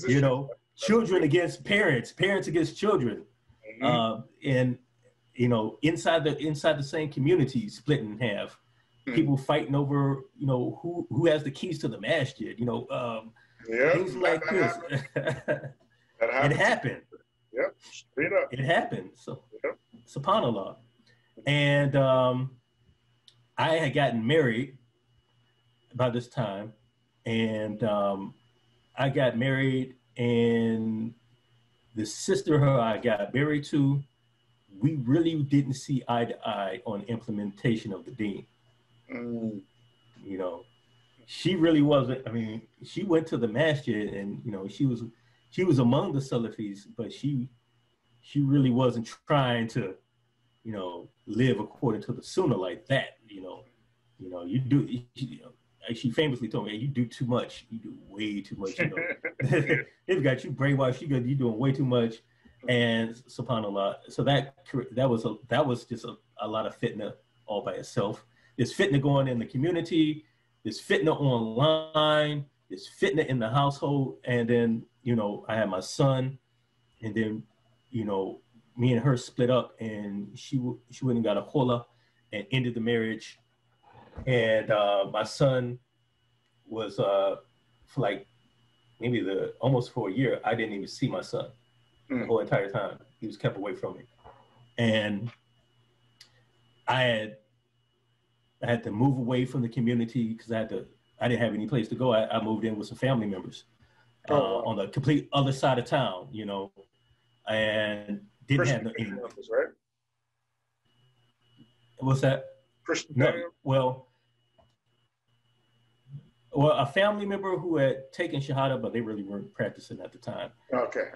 You know, children against parents, parents against children, and you know, inside the same community split in half. People fighting over, you know, who has the keys to the masjid. You know, things like this. It happened. Yep, straight up. It happened. So, subhanAllah. And I had gotten married by this time, and I got married, and the sister who I got married to, we really didn't see eye to eye on implementation of the deen. You know, she really wasn't. I mean, she went to the masjid, and you know, she was among the Salafis, but she really wasn't trying to, you know, live according to the Sunnah like that. You know, you do. She famously told me, "Hey, you do too much. You do way too much. You know, they've got you brainwashed. You're doing way too much." And subhanAllah, so that was just a lot of fitna all by itself. There's fitna going in the community. There's fitna online. There's fitna in the household. And then, you know, I had my son, and then, you know, me and her split up, and she went and got a cola and ended the marriage. And my son was for like maybe almost for a year, I didn't even see my son the whole entire time. He was kept away from me. And I had to move away from the community because I didn't have any place to go. I moved in with some family members on the complete other side of town, you know, and didn't Christian have any members, right? What's that? Christian No, family? well, a family member who had taken Shahada, but they really weren't practicing at the time. Okay.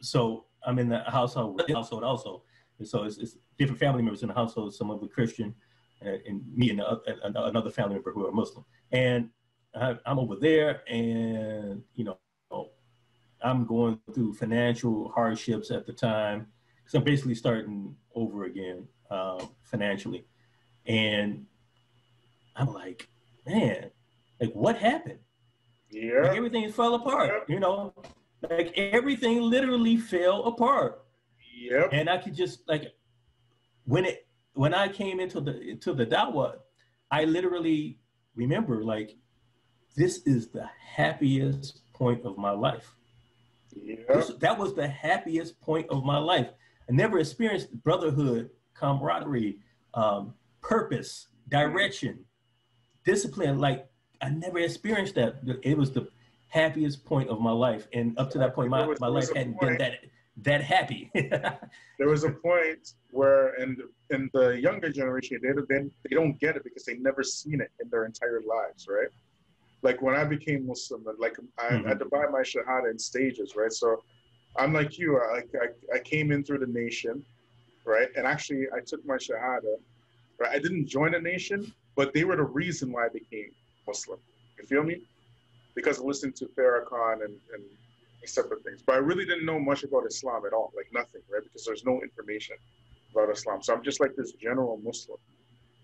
So I'm in the household also. And so it's different family members in the household, some of them Christian, and me and another family member who are Muslim. And I'm over there, and, you know, I'm going through financial hardships at the time, because I'm basically starting over again financially. And I'm like, man, like, what happened? Yeah. Like, everything fell apart, you know? Like, everything literally fell apart. Yep. And I could just, like, when I came into the dawah, I literally remember, like, this is the happiest point of my life. Yep. That was the happiest point of my life. I never experienced brotherhood, camaraderie, purpose, direction, discipline. Like, I never experienced that. It was the happiest point of my life. And up to that point, my life hadn't been that happy. There was a point where in the younger generation, they don't get it because they never seen it in their entire lives, right? Like, when I became Muslim, like, I divide my Shahada in stages, right? So I'm like you, I came in through the nation, right? And actually, I took my Shahada, right? I didn't join a nation, but they were the reason why I became Muslim. You feel me? Because I listened to Farrakhan and these type of things. But I really didn't know much about Islam at all, like nothing, right? Because there's no information about Islam. So I'm just like this general Muslim,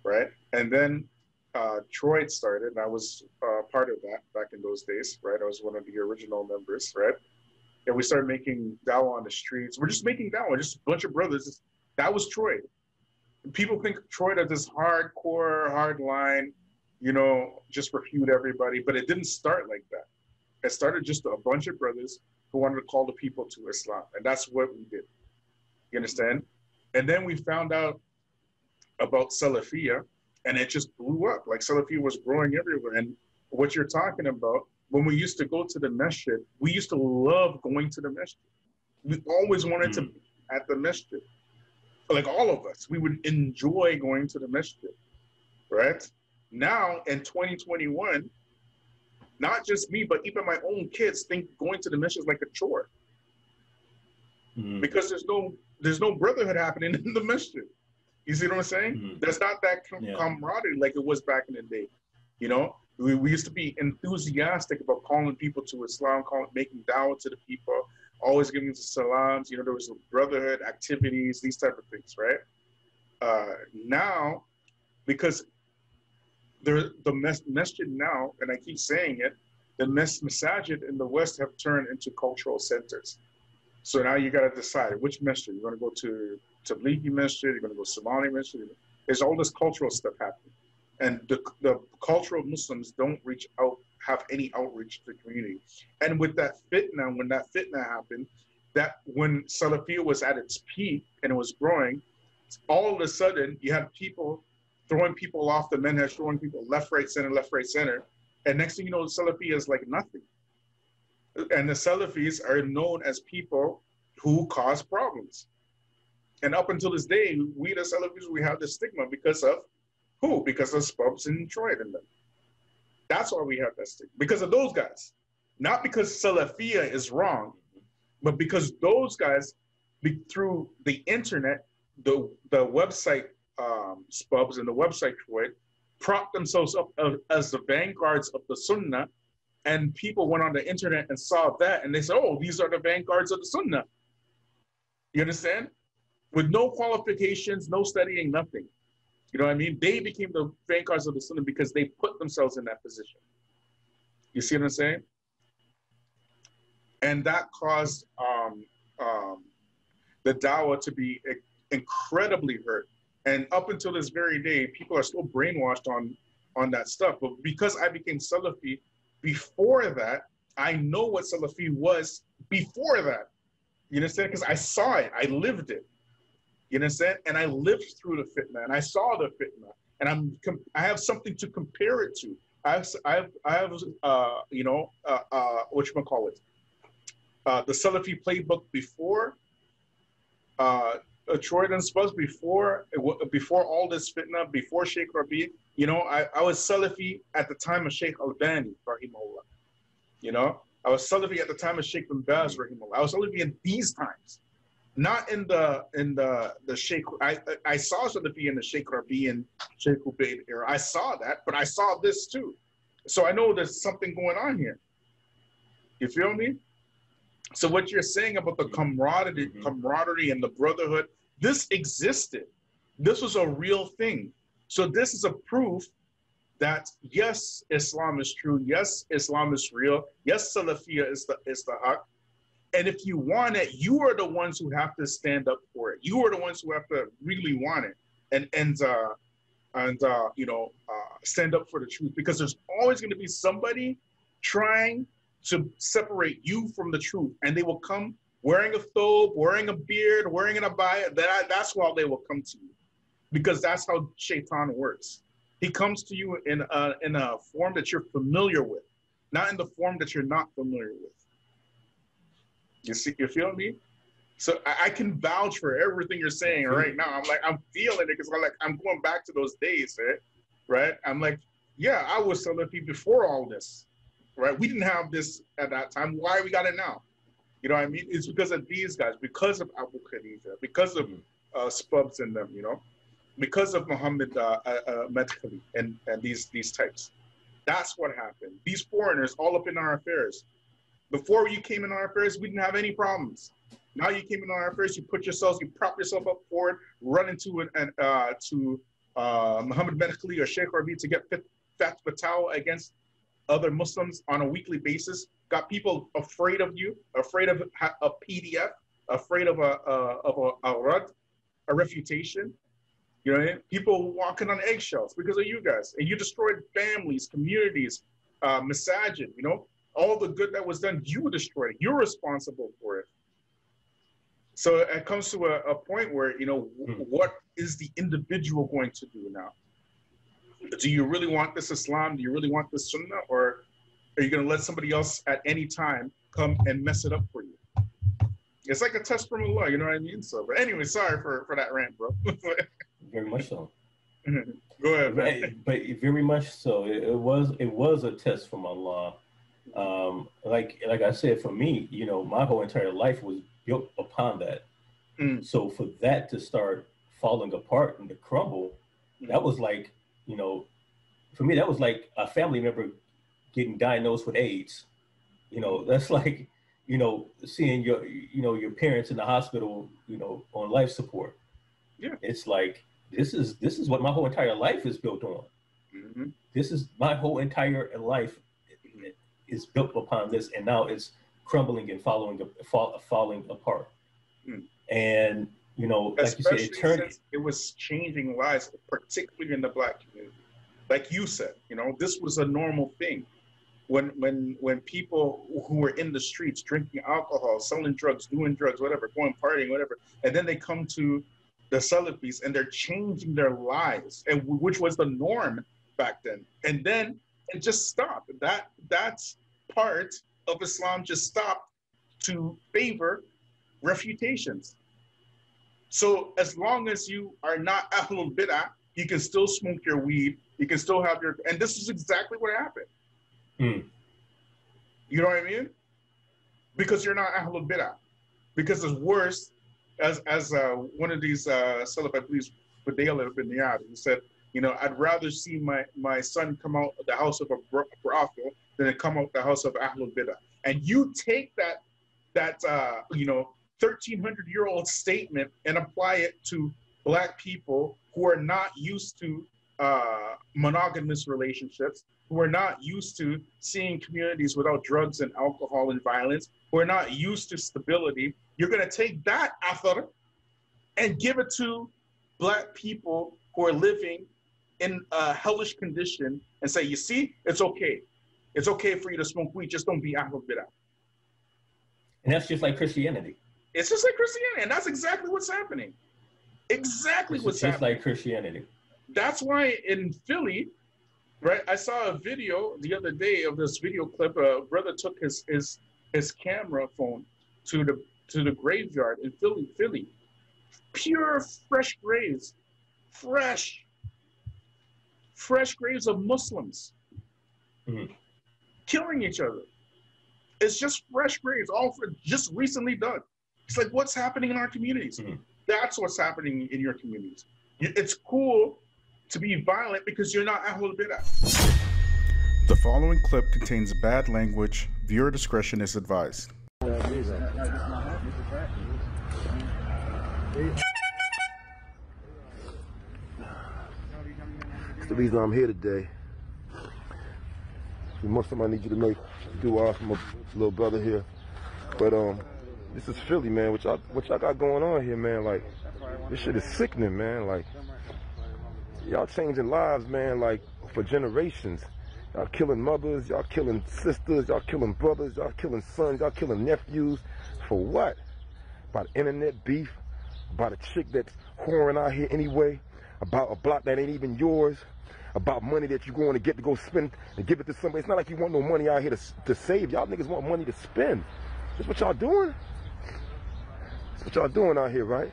right? And then Troy started, and I was part of that back in those days, right? I was one of the original members, right? And we started making dawah on the streets. We're just making dawah, just a bunch of brothers. That was Troy. People think Troy as this hardcore, hard line, you know, just refute everybody, but it didn't start like that. It started just a bunch of brothers who wanted to call the people to Islam, and that's what we did. You understand? And then we found out about Salafiyya, and it just blew up. Like, Salafiyya was growing everywhere. And what you're talking about, when we used to go to the masjid, we used to love going to the masjid. We always wanted to be at the masjid. Like, all of us, we would enjoy going to the masjid, right? Now, in 2021, not just me, but even my own kids think going to the masjid is like a chore. Because there's no brotherhood happening in the masjid. You see what I'm saying? There's not that camaraderie like it was back in the day. You know, we used to be enthusiastic about calling people to Islam, making dawah to the people, always giving the salams. You know, there was brotherhood activities, these type of things, right? Now, because the masjid now, and I keep saying it, the masajid in the West have turned into cultural centers. So now you got to decide which masjid. You're going to go to Tablighi masjid, you're going to go Somali masjid. There's all this cultural stuff happening. And the cultural Muslims don't have any outreach to the community. And with that fitna, when that fitna happened, that when Salafiyya was at its peak and it was growing, all of a sudden you had people throwing people off the manhaj, throwing people left, right, center. And next thing you know, Salafiyya is like nothing. And the Salafis are known as people who cause problems. And up until this day, we the Salafis, we have this stigma because of who? Because of Spubs and Troy and them. That's why we have that stigma. Because of those guys. Not because Salafiyya is wrong, but because those guys, through the internet, the website Spubs and the website Troy, propped themselves up as the vanguards of the Sunnah. And people went on the internet and saw that, and they said, oh, these are the vanguards of the Sunnah. You understand? With no qualifications, no studying, nothing. You know what I mean? They became the vanguards of the Sunnah because they put themselves in that position. You see what I'm saying? And that caused the Dawah to be incredibly hurt. And up until this very day, people are still brainwashed on that stuff. But because I became Salafi before that, I know what Salafi was before that. You understand? Because I saw it, I lived it. You understand? And I lived through the fitna, and I saw the fitna, and I have something to compare it to. I have whatchamacallit, the Salafi playbook before Troy and Spurs, before all this fitna, before Sheikh Rabi. You know, I was Salafi at the time of Sheikh Albani, rahimahullah. You know, I was Salafi at the time of Sheikh bin Baz, rahimahullah. I was Salafi in these times, not in the Sheikh. I saw Salafi in the Sheikh Rabi and Sheikh Ubaid era. I saw that, but I saw this too. So I know there's something going on here. You feel me? So what you're saying about the camaraderie and the brotherhood, this existed. This was a real thing. So this is a proof that yes, Islam is true. Yes, Islam is real. Yes, Salafiyya is the haq. And if you want it, you are the ones who have to stand up for it. You are the ones who have to really want it and stand up for the truth, because there's always going to be somebody trying to separate you from the truth, and they will come wearing a thobe, wearing a beard, wearing an abaya. That's why they will come to you, because that's how Shaitan works. He comes to you in a form that you're familiar with, not in the form that you're not familiar with. You see, you feel me? So I can vouch for everything you're saying right now. I'm feeling it, because I'm going back to those days, right? I'm like, yeah, I was Salafi before all this, right? We didn't have this at that time. Why we got it now? You know what I mean? It's because of these guys, because of Abu Khadija, because of Spubs and them, you know, because of Muhammad Madkhali and these types. That's what happened. These foreigners all up in our affairs. Before you came in our affairs, we didn't have any problems. Now you came in our affairs, you prop yourself up forward, run into Muhammad Madkhali or Sheikh Rabi to get fatwa against other Muslims on a weekly basis. Got people afraid of you, afraid of a PDF, afraid of a rad, a refutation. You know what I mean? People walking on eggshells because of you guys. And you destroyed families, communities, masajid, you know? All the good that was done, you destroyed it. You're responsible for it. So it comes to a point where, you know, what is the individual going to do now? Do you really want this Islam? Do you really want this Sunnah? Or are you going to let somebody else at any time come and mess it up for you? It's like a test from Allah, you know what I mean? So, but anyway, sorry for that rant, bro. Very much so. Go ahead, man. But very much so. It was a test from Allah. Like I said, for me, you know, my whole entire life was built upon that. So for that to start falling apart and to crumble, that was like, you know, for me, that was like a family member getting diagnosed with AIDS. You know, that's like, you know, seeing your parents in the hospital, you know, on life support. Yeah. It's like, this is what my whole entire life is built on. This is my whole entire life is built upon this, and now it's crumbling and falling apart. And you know, especially like you said, since it was changing lives, particularly in the Black community. Like you said, you know, this was a normal thing. When people who were in the streets drinking alcohol, selling drugs, doing drugs, whatever, going partying, whatever, and then they come to the Salafis and they're changing their lives, and which was the norm back then. And then it just stopped. That part of Islam just stopped to favor refutations. So as long as you are not Ahlul Bid'ah, you can still smoke your weed, you can still have your, and this is exactly what happened. You know what I mean? Because you're not Ahlul Bid'ah. Because it's worse, as one of these Salaf, I believe, Fadayla ibn Iyad, he said, you know, I'd rather see my son come out of the house of a brothel than come out the house of Ahlul Bid'ah. And you take that 1,300-year-old statement and apply it to Black people who are not used to monogamous relationships, who are not used to seeing communities without drugs and alcohol and violence, who are not used to stability, you're going to take that athar and give it to Black people who are living in a hellish condition and say, you see, it's okay. It's okay for you to smoke weed, just don't be Ahlul Bidah. And that's just like Christianity. It's just like Christianity, and that's exactly what's happening. Exactly what's happening. Just like Christianity. That's why in Philly, right, I saw a video the other day of this video clip. A brother took his camera phone to the graveyard in Philly. Pure, fresh graves. Fresh graves of Muslims killing each other. It's just fresh graves, all just recently dug. It's like, what's happening in our communities? That's what's happening in your communities. It's cool to be violent because you're not Ahlul Bidah. The following clip contains bad language. Viewer discretion is advised. That's the reason I'm here today. Most of them I need you to make dua for my little brother here. But this is Philly, man. What y'all got going on here, man? Like, this shit is sickening, man. Like, y'all changing lives, man, like, for generations. Y'all killing mothers, y'all killing sisters, y'all killing brothers, y'all killing sons, y'all killing nephews. For what? About internet beef, about a chick that's whoring out here anyway, about a block that ain't even yours, about money that you're going to get to go spend and give it to somebody. It's not like you want no money out here to save. Y'all niggas want money to spend. That's what y'all doing? That's what y'all doing out here, right?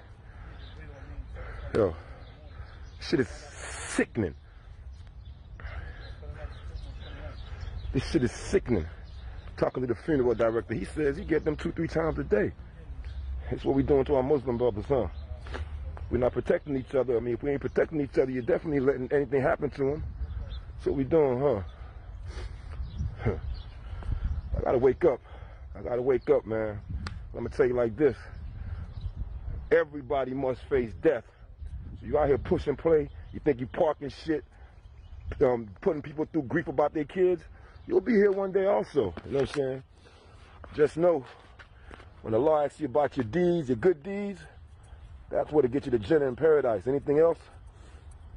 Yo, shit is sickening. This shit is sickening. Talking to the funeral director, he says he get them 2-3 times a day. That's what we doing to our Muslim brothers, huh? We're not protecting each other. I mean, if we ain't protecting each other, you're definitely letting anything happen to them. That's what we doing, huh? I gotta wake up. I gotta wake up, man. I'm gonna tell you like this. Everybody must face death. So you out here push and play, you think you parking shit, putting people through grief about their kids, you'll be here one day also. You know what I'm saying? Just know, when the law asks you about your deeds, your good deeds, that's what to get you to Jannah in paradise. Anything else,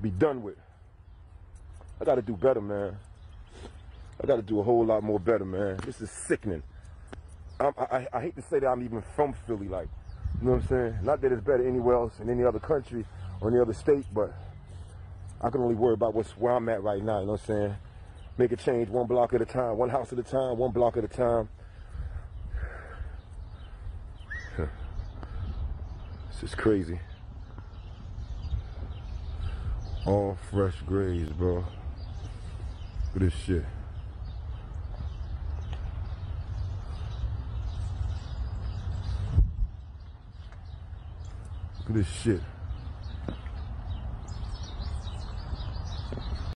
be done with. I gotta do better, man. I gotta do a whole lot more better, man. This is sickening. I hate to say that I'm even from Philly, like, you know what I'm saying? Not that it's better anywhere else in any other country or any other state, but I can only worry about where I'm at right now, you know what I'm saying? Make a change one block at a time, one house at a time, one block at a time. This is crazy. All fresh graves, bro. Look at this shit. Look at this shit.